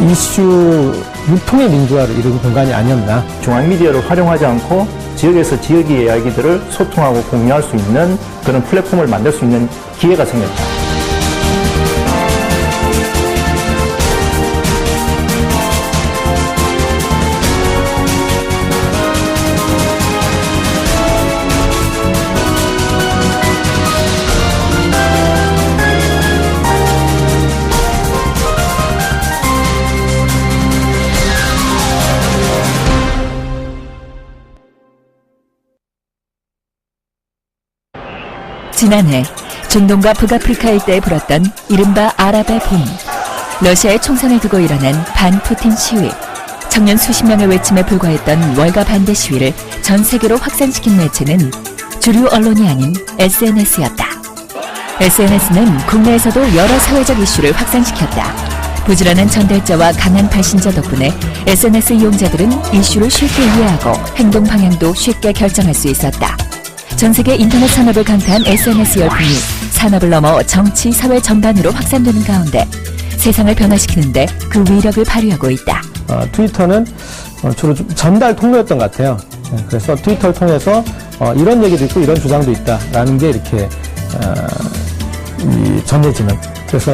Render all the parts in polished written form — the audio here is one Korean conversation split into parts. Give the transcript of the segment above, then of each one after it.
이슈 유통의 민주화를 이루는 공간이 아니었나. 중앙미디어를 활용하지 않고 지역에서 지역의 이야기들을 소통하고 공유할 수 있는 그런 플랫폼을 만들 수 있는 기회가 생겼다. 지난해 중동과 북아프리카 일대에 불었던 이른바 아랍의 봄. 러시아의 총선을 두고 일어난 반푸틴 시위. 청년 수십 명의 외침에 불과했던 월가 반대 시위를 전 세계로 확산시킨 매체는 주류 언론이 아닌 SNS였다. SNS는 국내에서도 여러 사회적 이슈를 확산시켰다. 부지런한 전달자와 강한 발신자 덕분에 SNS 이용자들은 이슈를 쉽게 이해하고 행동 방향도 쉽게 결정할 수 있었다. 전 세계 인터넷 산업을 강타한 SNS 열풍이 산업을 넘어 정치, 사회 전반으로 확산되는 가운데 세상을 변화시키는데 그 위력을 발휘하고 있다. 트위터는 주로 좀 전달 통로였던 것 같아요. 그래서 트위터를 통해서 이런 얘기도 있고 이런 주장도 있다라는 게 이렇게 전해지는. 그래서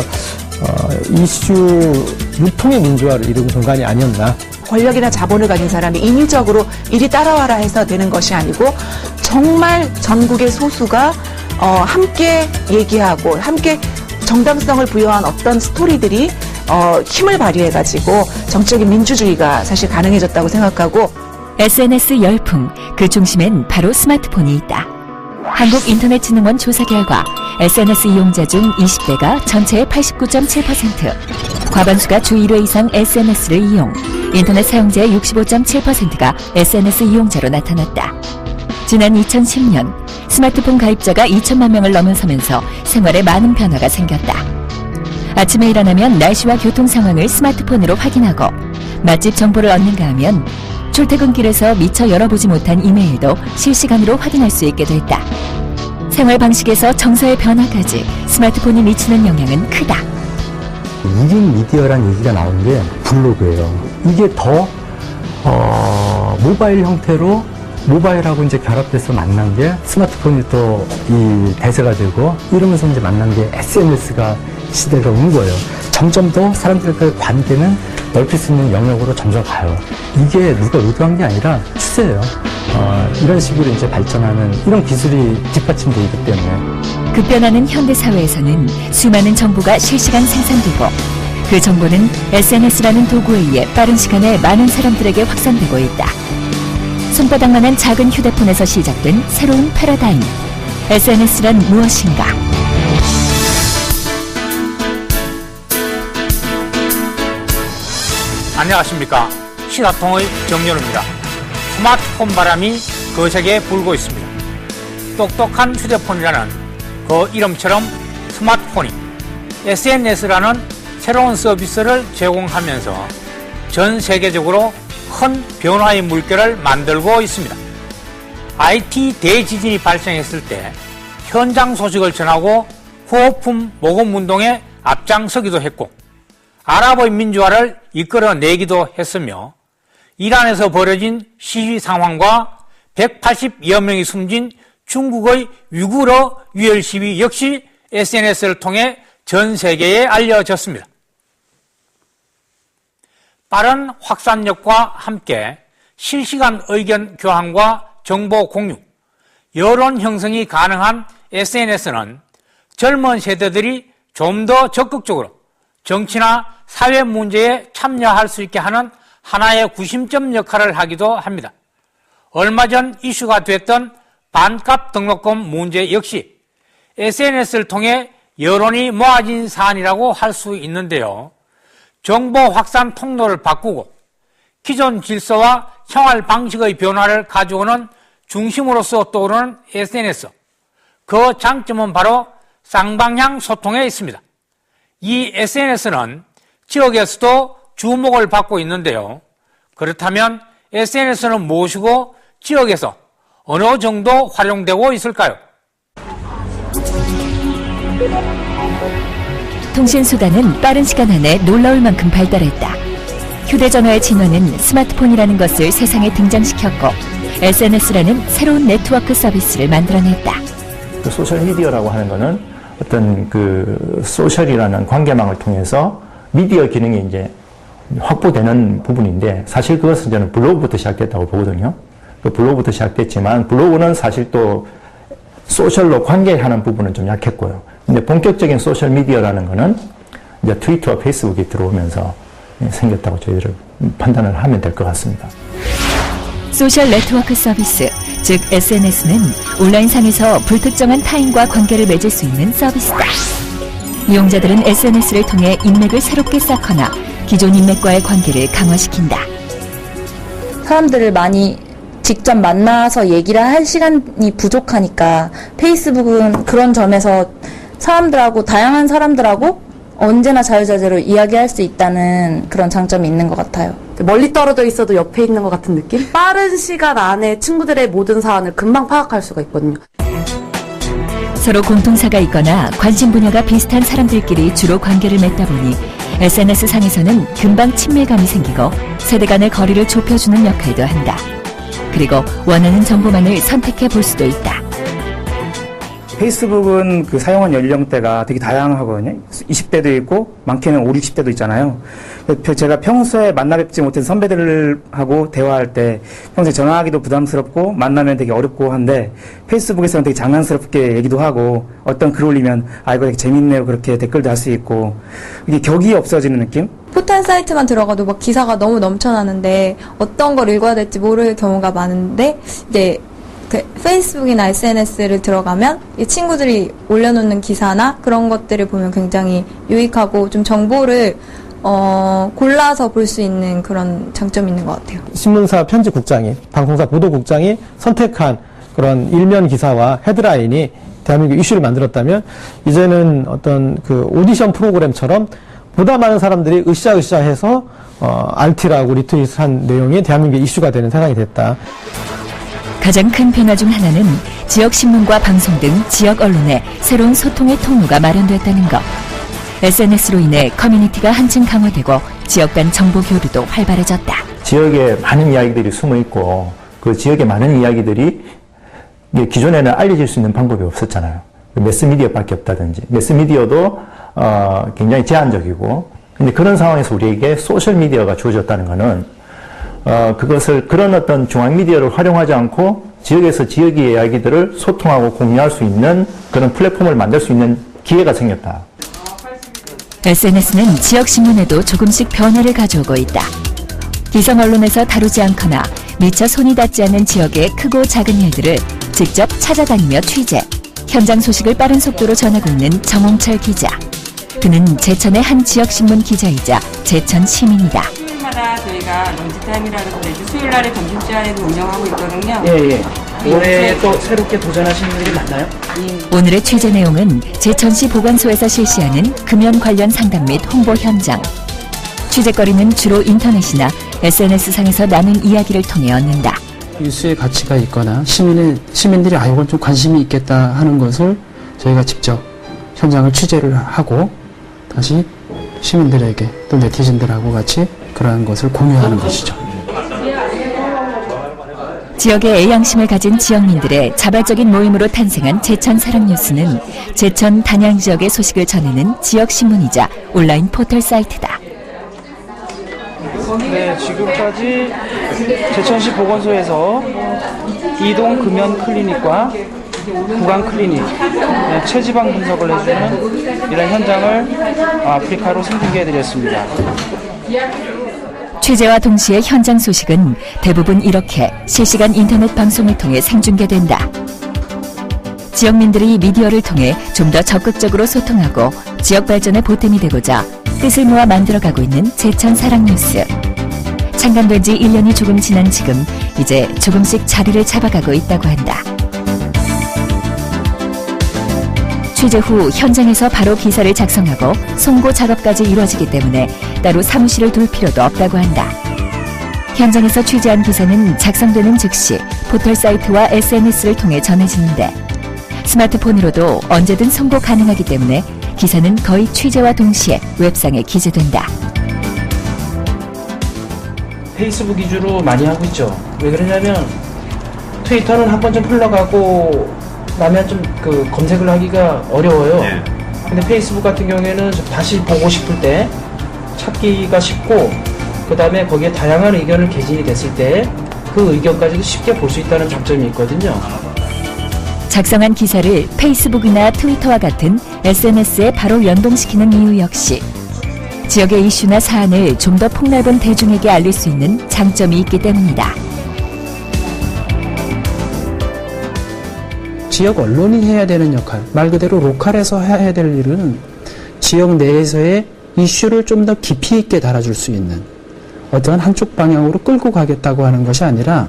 이슈 유통의 민주화를 이루는 공간이 아니었나. 권력이나 자본을 가진 사람이 인위적으로 이리 따라와라 해서 되는 것이 아니고 정말 전국의 소수가 함께 얘기하고 함께 정당성을 부여한 어떤 스토리들이 힘을 발휘해가지고 정치적인 민주주의가 사실 가능해졌다고 생각하고. SNS 열풍, 그 중심엔 바로 스마트폰이 있다. 한국인터넷진흥원 조사 결과 SNS 이용자 중 20대가 전체의 89.7%, 과반수가 주 1회 이상 SNS를 이용, 인터넷 사용자의 65.7%가 SNS 이용자로 나타났다. 지난 2010년 스마트폰 가입자가 2천만 명을 넘어서면서 생활에 많은 변화가 생겼다. 아침에 일어나면 날씨와 교통 상황을 스마트폰으로 확인하고 맛집 정보를 얻는가 하면 출퇴근길에서 미처 열어보지 못한 이메일도 실시간으로 확인할 수 있게 됐다. 생활 방식에서 정서의 변화까지 스마트폰이 미치는 영향은 크다. 1인 미디어란 얘기가 나온 게 블로그예요. 이게 더 모바일 형태로 모바일하고 이제 결합돼서 만난 게 스마트폰이 또 이 대세가 되고 이러면서 이제 만난 게 SNS가 시대가 온 거예요. 점점 더 사람들과의 관계는 넓힐 수 있는 영역으로 점점 가요. 이게 누가 의도한 게 아니라 추세예요. 이런 식으로 이제 발전하는 이런 기술이 뒷받침되어 있기 때문에. 급변하는 현대사회에서는 수많은 정보가 실시간 생산되고 그 정보는 SNS라는 도구에 의해 빠른 시간에 많은 사람들에게 확산되고 있다. 손바닥만한 작은 휴대폰에서 시작된 새로운 패러다임. SNS란 무엇인가? 안녕하십니까. 시사통의 정연우입니다. 스마트폰 바람이 거세게 불고 있습니다. 똑똑한 휴대폰이라는 그 이름처럼 스마트폰이 SNS라는 새로운 서비스를 제공하면서 전 세계적으로 큰 변화의 물결을 만들고 있습니다. IT 대지진이 발생했을 때 현장 소식을 전하고 후호품 모금운동에 앞장서기도 했고 아랍의 민주화를 이끌어내기도 했으며 이란에서 벌어진 시위 상황과 180여 명이 숨진 중국의 위구르 유혈 시위 역시 SNS를 통해 전 세계에 알려졌습니다. 빠른 확산력과 함께 실시간 의견 교환과 정보 공유, 여론 형성이 가능한 SNS는 젊은 세대들이 좀 더 적극적으로 정치나 사회 문제에 참여할 수 있게 하는 하나의 구심점 역할을 하기도 합니다. 얼마 전 이슈가 됐던 반값 등록금 문제 역시 SNS를 통해 여론이 모아진 사안이라고 할 수 있는데요. 정보 확산 통로를 바꾸고 기존 질서와 생활 방식의 변화를 가져오는 중심으로서 떠오르는 SNS. 그 장점은 바로 쌍방향 소통에 있습니다. 이 SNS는 지역에서도 주목을 받고 있는데요. 그렇다면 SNS는 무엇이고 지역에서 어느 정도 활용되고 있을까요? 통신수단은 빠른 시간 안에 놀라울 만큼 발달했다. 휴대전화의 진화는 스마트폰이라는 것을 세상에 등장시켰고 SNS라는 새로운 네트워크 서비스를 만들어냈다. 그 소셜미디어라고 하는 거는 어떤 그 소셜이라는 관계망을 통해서 미디어 기능이 이제 확보되는 부분인데 사실 그것은 저는 블로그부터 시작됐다고 보거든요. 그 블로그부터 시작됐지만 블로그는 사실 또 소셜로 관계하는 부분은 좀 약했고요. 근데 본격적인 소셜미디어라는 거는 이제 트위터와 페이스북이 들어오면서 생겼다고 저희들은 판단을 하면 될 것 같습니다. 소셜 네트워크 서비스, 즉 SNS는 온라인상에서 불특정한 타인과 관계를 맺을 수 있는 서비스다. 이용자들은 SNS를 통해 인맥을 새롭게 쌓거나 기존 인맥과의 관계를 강화시킨다. 사람들을 많이 직접 만나서 얘기를 할 시간이 부족하니까 페이스북은 그런 점에서 사람들하고 다양한 사람들하고 언제나 자유자재로 이야기할 수 있다는 그런 장점이 있는 것 같아요. 멀리 떨어져 있어도 옆에 있는 것 같은 느낌? 빠른 시간 안에 친구들의 모든 사안을 금방 파악할 수가 있거든요. 서로 공통사가 있거나 관심 분야가 비슷한 사람들끼리 주로 관계를 맺다 보니 SNS상에서는 금방 친밀감이 생기고 세대 간의 거리를 좁혀주는 역할도 한다. 그리고 원하는 정보만을 선택해 볼 수도 있다. 페이스북은 그 사용한 연령대가 되게 다양하거든요. 20대도 있고 많게는 5, 60대도 있잖아요. 제가 평소에 만나 뵙지 못한 선배들하고 대화할 때 평소에 전화하기도 부담스럽고 만나면 되게 어렵고 한데 페이스북에서는 되게 장난스럽게 얘기도 하고 어떤 글 올리면 아 이거 되게 재밌네요 그렇게 댓글도 할 수 있고 이게 격이 없어지는 느낌? 포털 사이트만 들어가도 막 기사가 너무 넘쳐나는데 어떤 걸 읽어야 될지 모를 경우가 많은데 이제 그 페이스북이나 SNS를 들어가면 이 친구들이 올려놓는 기사나 그런 것들을 보면 굉장히 유익하고 좀 정보를 골라서 볼 수 있는 그런 장점이 있는 것 같아요. 신문사 편집국장이, 방송사 보도국장이 선택한 그런 일면 기사와 헤드라인이 대한민국 이슈를 만들었다면 이제는 어떤 그 오디션 프로그램처럼 보다 많은 사람들이 으쌰으쌰 해서 RT라고 리트윗한 내용이 대한민국의 이슈가 되는 세상이 됐다. 가장 큰 변화 중 하나는 지역신문과 방송 등 지역 언론의 새로운 소통의 통로가 마련됐다는 것. SNS로 인해 커뮤니티가 한층 강화되고 지역 간 정보 교류도 활발해졌다. 지역에 많은 이야기들이 숨어 있고 그 지역의 많은 이야기들이 기존에는 알려질 수 있는 방법이 없었잖아요. 매스미디어밖에 없다든지. 매스미디어도 굉장히 제한적이고 근데 그런 상황에서 우리에게 소셜미디어가 주어졌다는 것은 그것을 그런 어떤 중앙미디어를 활용하지 않고 지역에서 지역의 이야기들을 소통하고 공유할 수 있는 그런 플랫폼을 만들 수 있는 기회가 생겼다. SNS는 지역신문에도 조금씩 변화를 가져오고 있다. 기성 언론에서 다루지 않거나 미처 손이 닿지 않는 지역의 크고 작은 일들을 직접 찾아다니며 취재, 현장 소식을 빠른 속도로 전하고 있는 정홍철 기자. 그는 제천의 한 지역신문 기자이자 제천 시민이다. 마다 저희가 런치타임이라는 걸 매주 수요일 날에 점심시간에도 운영하고 있거든요. 예. 올해 또 새롭게 도전하시는 분들이 많나요? 오늘의 취재 내용은 제천시 보건소에서 실시하는 금연 관련 상담 및 홍보 현장. 취재거리는 주로 인터넷이나 SNS상에서 나눈 이야기를 통해 얻는다. 뉴스의 가치가 있거나 시민들이 아 이건 좀 관심이 있겠다 하는 것을 저희가 직접 현장을 취재를 하고 다시 시민들에게 또 네티즌들하고 같이 그러한 것을 공유하는 것이죠. 지역의 애양심을 가진 지역민들의 자발적인 모임으로 탄생한 제천 사랑 뉴스는 제천 단양 지역의 소식을 전하는 지역 신문이자 온라인 포털 사이트다. 네, 지금까지 제천시 보건소에서 이동 금연 클리닉과 구강 클리닉, 체지방 분석을 해주는 이런 현장을 아프리카로 생중계해드렸습니다. 취재와 동시에 현장 소식은 대부분 이렇게 실시간 인터넷 방송을 통해 생중계된다. 지역민들이 미디어를 통해 좀 더 적극적으로 소통하고 지역 발전에 보탬이 되고자 뜻을 모아 만들어가고 있는 제천 사랑 뉴스. 창간된 지 1년이 조금 지난 지금 이제 조금씩 자리를 잡아가고 있다고 한다. 취재 후 현장에서 바로 기사를 작성하고 송고 작업까지 이루어지기 때문에 따로 사무실을 둘 필요도 없다고 한다. 현장에서 취재한 기사는 작성되는 즉시 포털 사이트와 SNS를 통해 전해지는데 스마트폰으로도 언제든 송고 가능하기 때문에 기사는 거의 취재와 동시에 웹상에 기재된다. 페이스북 위주로 많이 하고 있죠. 왜 그러냐면 트위터는 한 번 좀 흘러가고 나면 좀 그 검색을 하기가 어려워요. 근데 페이스북 같은 경우에는 좀 다시 보고 싶을 때 찾기가 쉽고, 그 다음에 거기에 다양한 의견을 개진이 됐을 때 그 의견까지도 쉽게 볼 수 있다는 장점이 있거든요. 작성한 기사를 페이스북이나 트위터와 같은 SNS에 바로 연동시키는 이유 역시 지역의 이슈나 사안을 좀 더 폭넓은 대중에게 알릴 수 있는 장점이 있기 때문이다. 지역 언론이 해야 되는 역할, 말 그대로 로컬에서 해야 될 일은 지역 내에서의 이슈를 좀 더 깊이 있게 달아줄 수 있는 어떤 한쪽 방향으로 끌고 가겠다고 하는 것이 아니라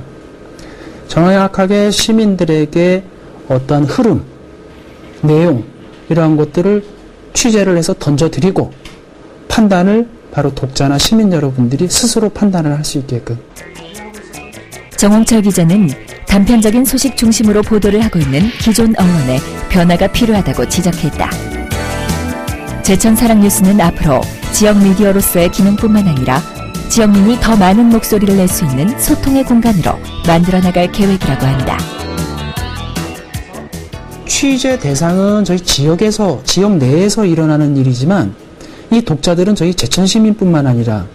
정확하게 시민들에게 어떤 흐름, 내용 이러한 것들을 취재를 해서 던져드리고 판단을 바로 독자나 시민 여러분들이 스스로 판단을 할 수 있게끔. 정홍철 기자는 단편적인 소식 중심으로 보도를 하고 있는 기존 언론에 변화가 필요하다고 지적했다. 제천 사랑뉴스는 앞으로 지역 미디어로서의 기능뿐만 아니라 지역민이 더 많은 목소리를 낼 수 있는 소통의 공간으로 만들어 나갈 계획이라고 한다. 취재 대상은 저희 지역에서, 지역 내에서 일어나는 일이지만 이 독자들은 저희 제천 시민뿐만 아니라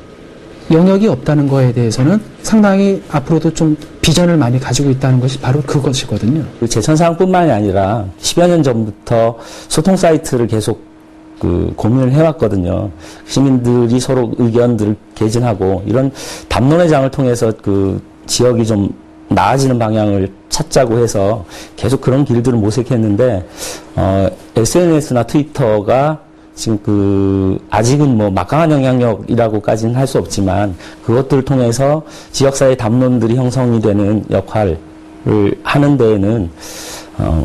영역이 없다는 거에 대해서는 상당히 앞으로도 좀 비전을 많이 가지고 있다는 것이 바로 그것이거든요. 제천사항뿐만이 아니라 10여 년 전부터 소통 사이트를 계속 고민을 해왔거든요. 시민들이 서로 의견들을 개진하고 이런 담론의 장을 통해서 지역이 좀 나아지는 방향을 찾자고 해서 계속 그런 길들을 모색했는데, SNS나 트위터가 지금 아직은 뭐 막강한 영향력이라고까지는 할 수 없지만 그것들을 통해서 지역사회 담론들이 형성이 되는 역할을 하는 데에는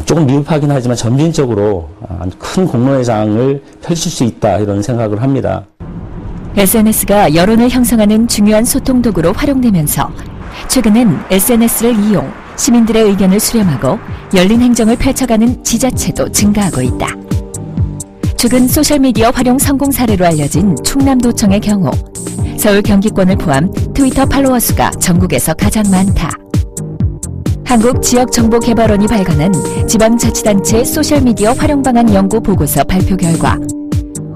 조금 미흡하긴 하지만 점진적으로 큰 공론의 장을 펼칠 수 있다, 이런 생각을 합니다. SNS가 여론을 형성하는 중요한 소통 도구로 활용되면서 최근엔 SNS를 이용 시민들의 의견을 수렴하고 열린 행정을 펼쳐가는 지자체도 증가하고 있다. 최근 소셜미디어 활용 성공 사례로 알려진 충남도청의 경우 서울 경기권을 포함 트위터 팔로워 수가 전국에서 가장 많다. 한국지역정보개발원이 발간한 지방자치단체 소셜미디어 활용 방안 연구 보고서 발표 결과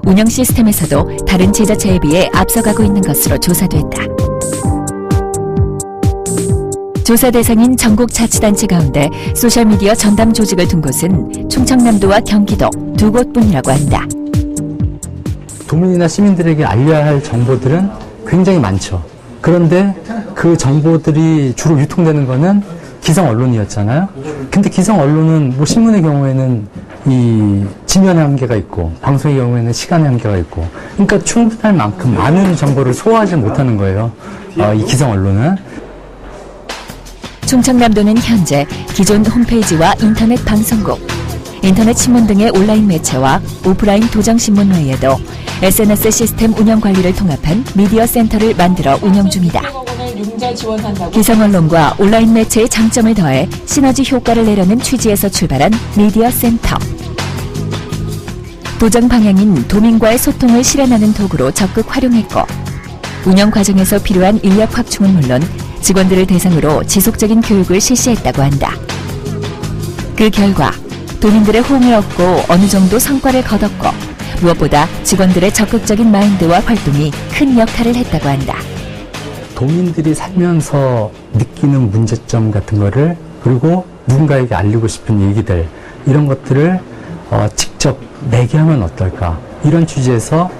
운영 시스템에서도 다른 지자체에 비해 앞서가고 있는 것으로 조사됐다. 조사 대상인 전국 자치단체 가운데 소셜미디어 전담 조직을 둔 곳은 충청남도와 경기도 두 곳뿐이라고 한다. 도민이나 시민들에게 알려야 할 정보들은 굉장히 많죠. 그런데 그 정보들이 주로 유통되는 거는 기성 언론이었잖아요. 근데 기성 언론은 뭐 신문의 경우에는 이 지면의 한계가 있고 방송의 경우에는 시간의 한계가 있고, 그러니까 충분할 만큼 많은 정보를 소화하지 못하는 거예요. 이 기성 언론은. 충청남도는 현재 기존 홈페이지와 인터넷 방송국, 인터넷 신문 등의 온라인 매체와 오프라인 도정신문 외에도 SNS 시스템 운영 관리를 통합한 미디어 센터를 만들어 운영 중이다. 기성 언론과 온라인 매체의 장점을 더해 시너지 효과를 내려는 취지에서 출발한 미디어 센터. 도정 방향인 도민과의 소통을 실현하는 도구로 적극 활용했고, 운영 과정에서 필요한 인력 확충은 물론 직원들을 대상으로 지속적인 교육을 실시했다고 한다. 그 결과 도민들의 호응을 얻고 어느 정도 성과를 거뒀고, 무엇보다 직원들의 적극적인 마인드와 활동이 큰 역할을 했다고 한다. 도민들이 살면서 느끼는 문제점 같은 거를, 그리고 누군가에게 알리고 싶은 얘기들, 이런 것들을 직접 내게 하면 어떨까, 이런 취지에서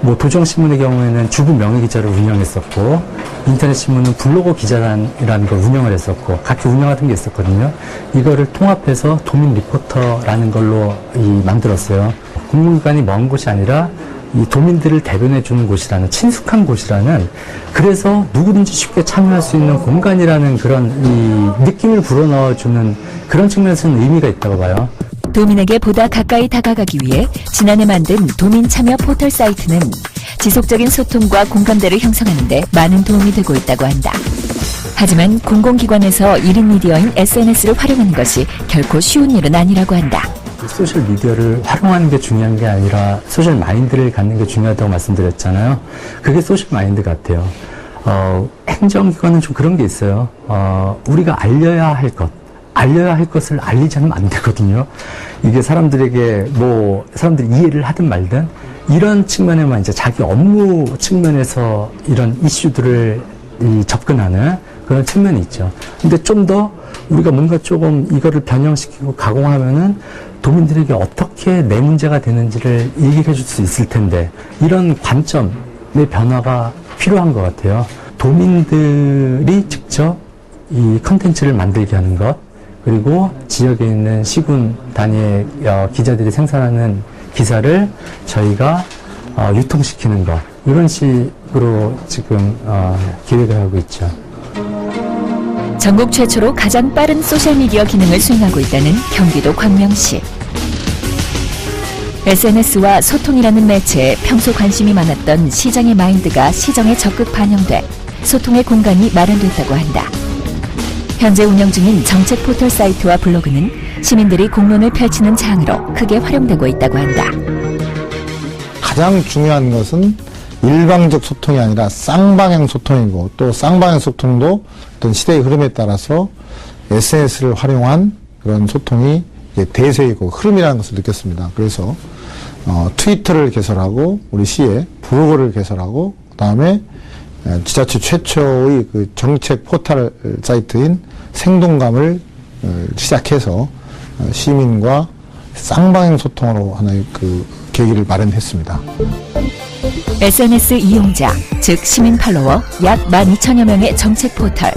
뭐 도정신문의 경우에는 주부 명예기자를 운영했었고, 인터넷 신문은 블로거 기자단이라는 걸 운영을 했었고, 같이 운영하던 게 있었거든요. 이거를 통합해서 도민 리포터라는 걸로 만들었어요. 공공기관이 먼 곳이 아니라 이 도민들을 대변해주는 곳이라는, 친숙한 곳이라는, 그래서 누구든지 쉽게 참여할 수 있는 공간이라는 그런 이 느낌을 불어넣어주는 그런 측면에서는 의미가 있다고 봐요. 도민에게 보다 가까이 다가가기 위해 지난해 만든 도민 참여 포털 사이트는 지속적인 소통과 공감대를 형성하는 데 많은 도움이 되고 있다고 한다. 하지만 공공기관에서 1인 미디어인 SNS를 활용하는 것이 결코 쉬운 일은 아니라고 한다. 소셜 미디어를 활용하는 게 중요한 게 아니라 소셜 마인드를 갖는 게 중요하다고 말씀드렸잖아요. 그게 소셜 마인드 같아요. 행정기관은 좀 그런 게 있어요. 우리가 알려야 할 것을 알리지 않으면 안 되거든요. 이게 사람들에게 사람들이 이해를 하든 말든 이런 측면에만 이제 자기 업무 측면에서 이런 이슈들을 접근하는 그런 측면이 있죠. 근데 좀 더 우리가 뭔가 조금 이거를 변형시키고 가공하면은 도민들에게 어떻게 내 문제가 되는지를 얘기를 해줄 수 있을 텐데 이런 관점의 변화가 필요한 것 같아요. 도민들이 직접 이 컨텐츠를 만들게 하는 것, 그리고 지역에 있는 시군 단위의 기자들이 생산하는 기사를 저희가 유통시키는 것, 이런 식으로 지금 기획을 하고 있죠. 전국 최초로 가장 빠른 소셜미디어 기능을 수행하고 있다는 경기도 광명시. SNS와 소통이라는 매체에 평소 관심이 많았던 시장의 마인드가 시정에 적극 반영돼 소통의 공간이 마련됐다고 한다. 현재 운영 중인 정책 포털 사이트와 블로그는 시민들이 공론을 펼치는 장으로 크게 활용되고 있다고 한다. 가장 중요한 것은 일방적 소통이 아니라 쌍방향 소통이고, 또 쌍방향 소통도 어떤 시대의 흐름에 따라서 SNS를 활용한 그런 소통이 대세이고 흐름이라는 것을 느꼈습니다. 그래서 트위터를 개설하고 우리 시에 블로그를 개설하고, 그다음에 지자체 최초의 그 정책 포털 사이트인 생동감을 시작해서 시민과 쌍방향 소통으로 하나의 그 계기를 마련했습니다. SNS 이용자, 즉 시민 팔로워 약 12,000여 명의 정책 포털.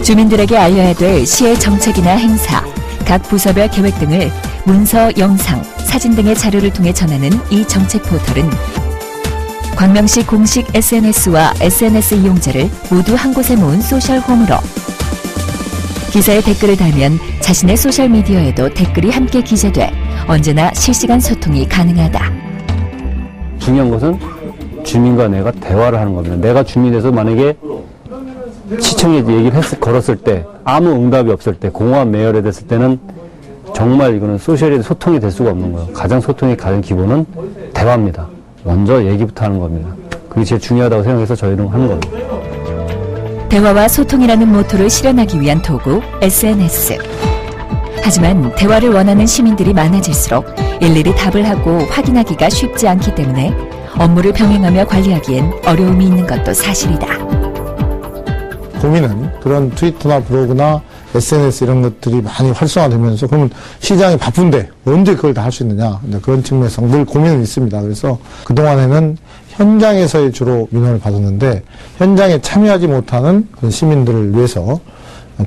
주민들에게 알려야 될 시의 정책이나 행사, 각 부서별 계획 등을 문서, 영상, 사진 등의 자료를 통해 전하는 이 정책 포털은 광명시 공식 SNS와 SNS 이용자를 모두 한 곳에 모은 소셜홈으로 기사에 댓글을 달면 자신의 소셜미디어에도 댓글이 함께 기재돼 언제나 실시간 소통이 가능하다. 중요한 것은 주민과 내가 대화를 하는 겁니다. 내가 주민에서 만약에 시청에 얘기를 걸었을 때 아무 응답이 없을 때 공허한 매열이 됐을 때는 정말 이거는 소셜이 소통이 될 수가 없는 거예요. 가장 소통의 가장 기본은 대화입니다. 먼저 얘기부터 하는 겁니다. 그게 제일 중요하다고 생각해서 저희는 하는 겁니다. 대화와 소통이라는 모토를 실현하기 위한 도구 SNS. 하지만 대화를 원하는 시민들이 많아질수록 일일이 답을 하고 확인하기가 쉽지 않기 때문에 업무를 병행하며 관리하기엔 어려움이 있는 것도 사실이다. 고민은 그런 트위터나 블로그나 SNS 이런 것들이 많이 활성화되면서 그러면 시장이 바쁜데 언제 그걸 다 할 수 있느냐, 그런 측면에서 늘 고민은 있습니다. 그래서 그동안에는 현장에서의 주로 민원을 받았는데 현장에 참여하지 못하는 그런 시민들을 위해서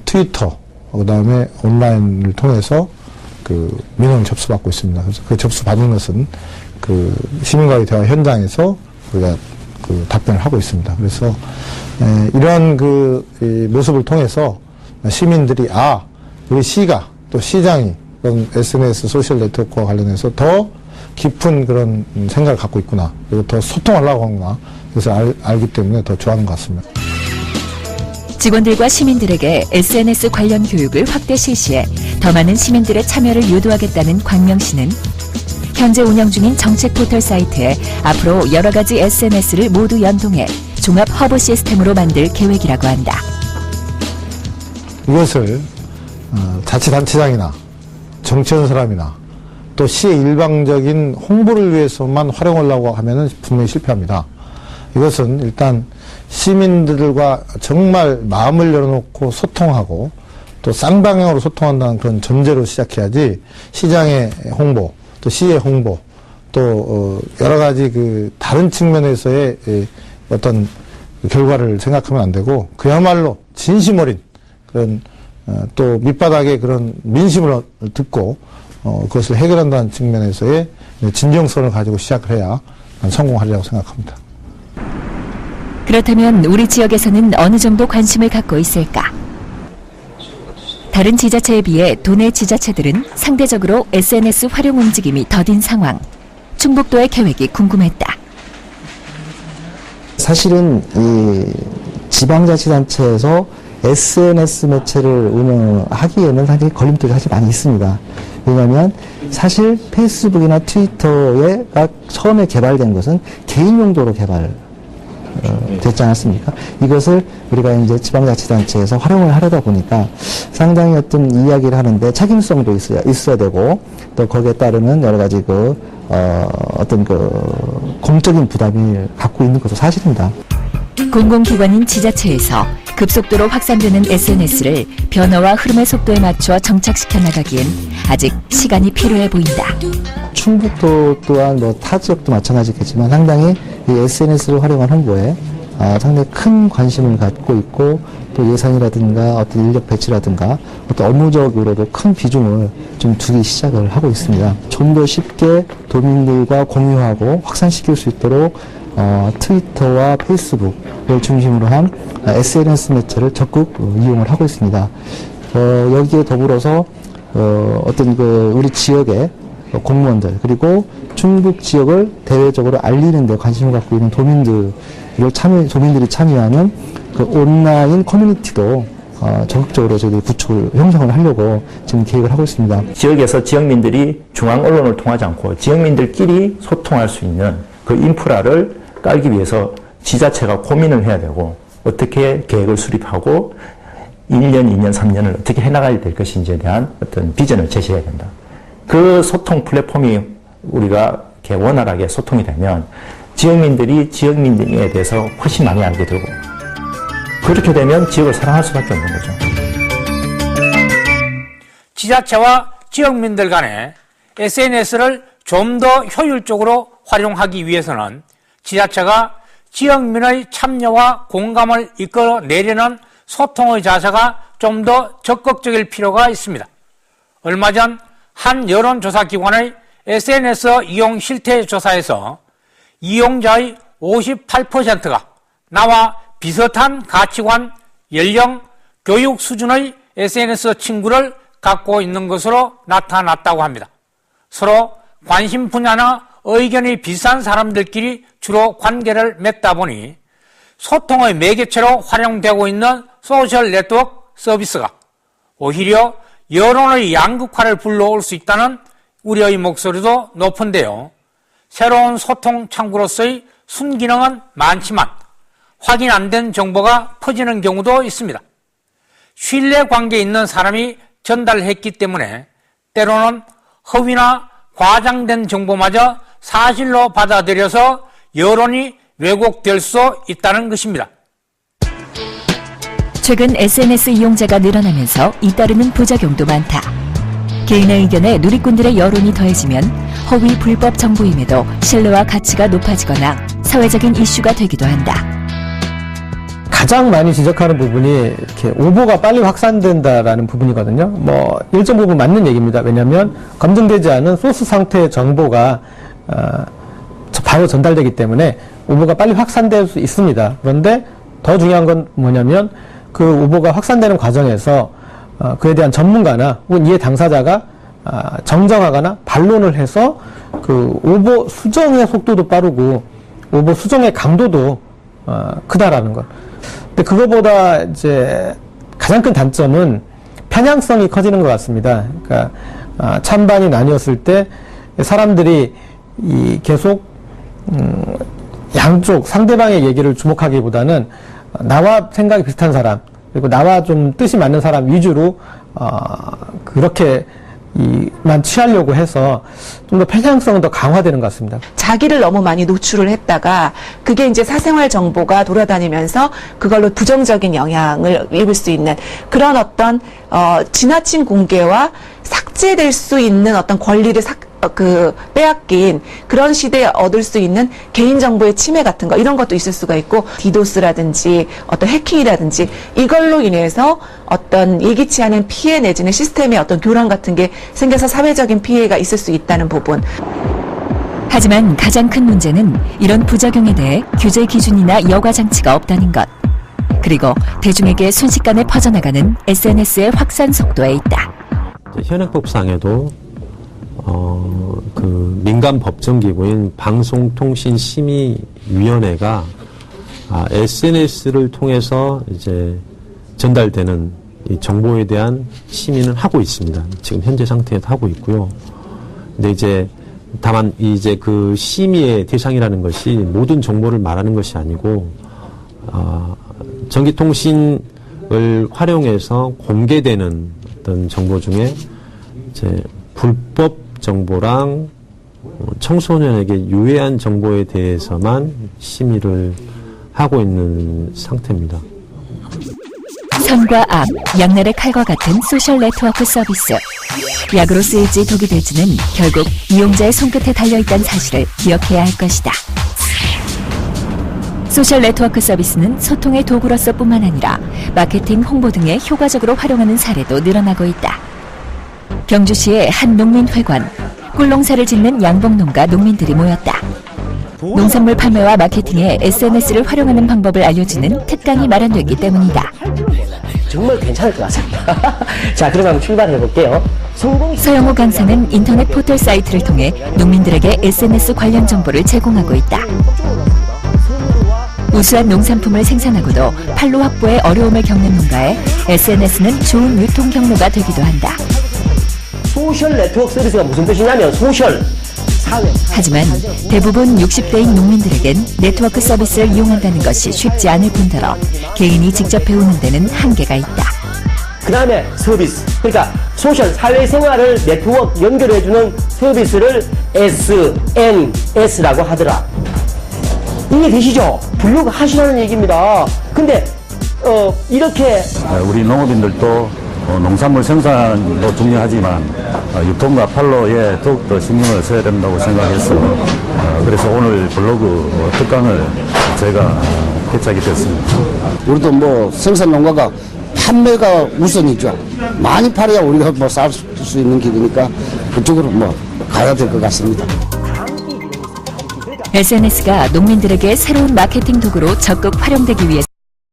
트위터, 그다음에 온라인을 통해서 그 민원을 접수받고 있습니다. 그래서 그 접수받은 것은 그 시민과의 대화 현장에서 우리가 그 답변을 하고 있습니다. 그래서 이러한 그 모습을 통해서 시민들이 우리 시가 또 시장이 그런 SNS 소셜 네트워크와 관련해서 더 깊은 그런 생각을 갖고 있구나, 그리고 더 소통하려고 하구나, 그래서 알기 때문에 더 좋아하는 것 같습니다. 직원들과 시민들에게 SNS 관련 교육을 확대 실시해 더 많은 시민들의 참여를 유도하겠다는 광명시는 현재 운영 중인 정책 포털 사이트에 앞으로 여러 가지 SNS를 모두 연동해 종합 허브 시스템으로 만들 계획이라고 한다. 이것을 자치단체장이나 정치하는 사람이나 또 시의 일방적인 홍보를 위해서만 활용하려고 하면은 분명히 실패합니다. 이것은 일단 시민들과 정말 마음을 열어놓고 소통하고 또 쌍방향으로 소통한다는 그런 전제로 시작해야지 시장의 홍보, 또 시의 홍보, 또 여러 가지 그 다른 측면에서의 어떤 결과를 생각하면 안 되고 그야말로 진심 어린 그런 또 밑바닥의 그런 민심을 듣고 그것을 해결한다는 측면에서의 진정성을 가지고 시작을 해야 성공하리라고 생각합니다. 그렇다면 우리 지역에서는 어느 정도 관심을 갖고 있을까? 다른 지자체에 비해 도내 지자체들은 상대적으로 SNS 활용 움직임이 더딘 상황. 충북도의 계획이 궁금했다. 사실은 이 지방자치단체에서 SNS 매체를 운영하기에는 사실 걸림돌이 사실 많이 있습니다. 왜냐하면 사실 페이스북이나 트위터가 처음에 개발된 것은 개인 용도로 개발된 됐지 않았습니까? 이것을 우리가 이제 지방자치단체에서 활용을 하려다 보니까 상당히 어떤 이야기를 하는데 책임성도 있어야 되고 또 거기에 따르는 여러 가지 어떤 공적인 부담을 갖고 있는 것도 사실입니다. 공공기관인 지자체에서 급속도로 확산되는 SNS를 변화와 흐름의 속도에 맞춰 정착시켜 나가기엔 아직 시간이 필요해 보인다. 충북도 또한 타 지역도 마찬가지겠지만 상당히 이 SNS를 활용한 홍보에 상당히 큰 관심을 갖고 있고 또 예산이라든가 어떤 인력 배치라든가 어떤 업무적으로도 큰 비중을 좀 두기 시작을 하고 있습니다. 좀 더 쉽게 도민들과 공유하고 확산시킬 수 있도록 트위터와 페이스북을 중심으로 한 SNS 매체를 적극 이용을 하고 있습니다. 여기에 더불어서 우리 지역의 공무원들 그리고 충북 지역을 대외적으로 알리는 데 관심을 갖고 있는 도민들이 참여하는 온라인 커뮤니티도 적극적으로 저희들이 구축을 형성을 하려고 지금 계획을 하고 있습니다. 지역에서 지역민들이 중앙 언론을 통하지 않고 지역민들끼리 소통할 수 있는 그 인프라를 깔기 위해서 지자체가 고민을 해야 되고 어떻게 계획을 수립하고 1년, 2년, 3년을 어떻게 해나가야 될 것인지에 대한 어떤 비전을 제시해야 된다. 그 소통 플랫폼이 우리가 이렇게 원활하게 소통이 되면 지역민들이 지역민에 대해서 훨씬 많이 알게 되고 그렇게 되면 지역을 사랑할 수밖에 없는 거죠. 지자체와 지역민들 간에 SNS를 좀 더 효율적으로 활용하기 위해서는 지자체가 지역민의 참여와 공감을 이끌어내려는 소통의 자세가 좀 더 적극적일 필요가 있습니다. 얼마 전 한 여론조사기관의 SNS 이용 실태 조사에서 이용자의 58%가 나와 비슷한 가치관, 연령, 교육 수준의 SNS 친구를 갖고 있는 것으로 나타났다고 합니다. 서로 관심 분야나 의견이 비슷한 사람들끼리 주로 관계를 맺다 보니 소통의 매개체로 활용되고 있는 소셜 네트워크 서비스가 오히려 여론의 양극화를 불러올 수 있다는 우려의 목소리도 높은데요. 새로운 소통 창구로서의 순기능은 많지만 확인 안 된 정보가 퍼지는 경우도 있습니다. 신뢰관계에 있는 사람이 전달했기 때문에 때로는 허위나 과장된 정보마저 사실로 받아들여서 여론이 왜곡될 수 있다는 것입니다. 최근 SNS 이용자가 늘어나면서 잇따르는 부작용도 많다. 개인의 의견에 누리꾼들의 여론이 더해지면 허위 불법 정보임에도 신뢰와 가치가 높아지거나 사회적인 이슈가 되기도 한다. 가장 많이 지적하는 부분이 이렇게 오보가 빨리 확산된다라는 부분이거든요. 일정 부분 맞는 얘기입니다. 왜냐하면 검증되지 않은 소스 상태의 정보가 바로 전달되기 때문에 오보가 빨리 확산될 수 있습니다. 그런데 더 중요한 건 뭐냐면 그 오보가 확산되는 과정에서 그에 대한 전문가나 혹은 이해 당사자가 정정하거나 반론을 해서 그 오보 수정의 속도도 빠르고 오보 수정의 강도도 크다라는 것. 근데 그거보다 이제 가장 큰 단점은 편향성이 커지는 것 같습니다. 그러니까 찬반이 나뉘었을 때 사람들이 계속 양쪽 상대방의 얘기를 주목하기보다는 나와 생각이 비슷한 사람 그리고 나와 좀 뜻이 맞는 사람 위주로 그렇게만 취하려고 해서 좀 더 편향성은 더 강화되는 것 같습니다. 자기를 너무 많이 노출을 했다가 그게 이제 사생활 정보가 돌아다니면서 그걸로 부정적인 영향을 입을 수 있는 그런 어떤 지나친 공개와 삭제될 수 있는 어떤 권리를 빼앗긴 그런 시대에 얻을 수 있는 개인정보의 침해 같은 거 이런 것도 있을 수가 있고 디도스라든지 어떤 해킹이라든지 이걸로 인해서 어떤 예기치 않은 피해 내지는 시스템의 어떤 교란 같은 게 생겨서 사회적인 피해가 있을 수 있다는 부분. 하지만 가장 큰 문제는 이런 부작용에 대해 규제 기준이나 여과 장치가 없다는 것. 그리고 대중에게 순식간에 퍼져나가는 SNS의 확산 속도에 있다. 현행법상에도 그 민간 법정기구인 방송통신심의위원회가 SNS를 통해서 이제 전달되는 이 정보에 대한 심의는 하고 있습니다. 지금 현재 상태에도 하고 있고요. 근데 이제 다만 이제 그 심의의 대상이라는 것이 모든 정보를 말하는 것이 아니고 전기통신을 활용해서 공개되는 어떤 정보 중에 이제 불법 정보랑 청소년에게 유해한 정보에 대해서만 심의를 하고 있는 상태입니다. 선과 악, 양날의 칼과 같은 소셜 네트워크 서비스. 약으로 쓰일지 독이 될지는 결국 이용자의 손끝에 달려있다는 사실을 기억해야 할 것이다. 소셜 네트워크 서비스는 소통의 도구로서 뿐만 아니라 마케팅, 홍보 등에 효과적으로 활용하는 사례도 늘어나고 있다. 경주시의 한 농민회관, 꿀농사를 짓는 양봉농가 농민들이 모였다. 농산물 판매와 마케팅에 SNS를 활용하는 방법을 알려주는 특강이 마련됐기 때문이다. 정말 괜찮을 것 같습니다. 자, 그럼 한번 출발해 볼게요. 서영호 강사는 인터넷 포털 사이트를 통해 농민들에게 SNS 관련 정보를 제공하고 있다. 우수한 농산품을 생산하고도 판로 확보에 어려움을 겪는 농가에 SNS는 좋은 유통 경로가 되기도 한다. 소셜 네트워크 서비스가 무슨 뜻이냐면 소셜, 사회. 하지만 대부분 60대인 농민들에겐 네트워크 서비스를 이용한다는 것이 쉽지 않을 뿐더러 개인이 직접 배우는 데는 한계가 있다. 그 다음에 서비스. 그러니까 소셜, 사회생활을 네트워크 연결해주는 서비스를 SNS라고 하더라. 이해되시죠? 블로그 하시라는 얘기입니다. 근데 이렇게 우리 농업인들도 농산물 생산도 중요하지만 유통과 판로에 더욱더 신경을 써야 된다고 생각해서 그래서 오늘 블로그 특강을 제가 개최하게 됐습니다. 우리도 뭐 생산 농가가 판매가 우선이죠. 많이 팔아야 우리가 뭐 살 수 있는 길이니까 그쪽으로 뭐 가야 될 것 같습니다. SNS가 농민들에게 새로운 마케팅 도구로 적극 활용되기 위해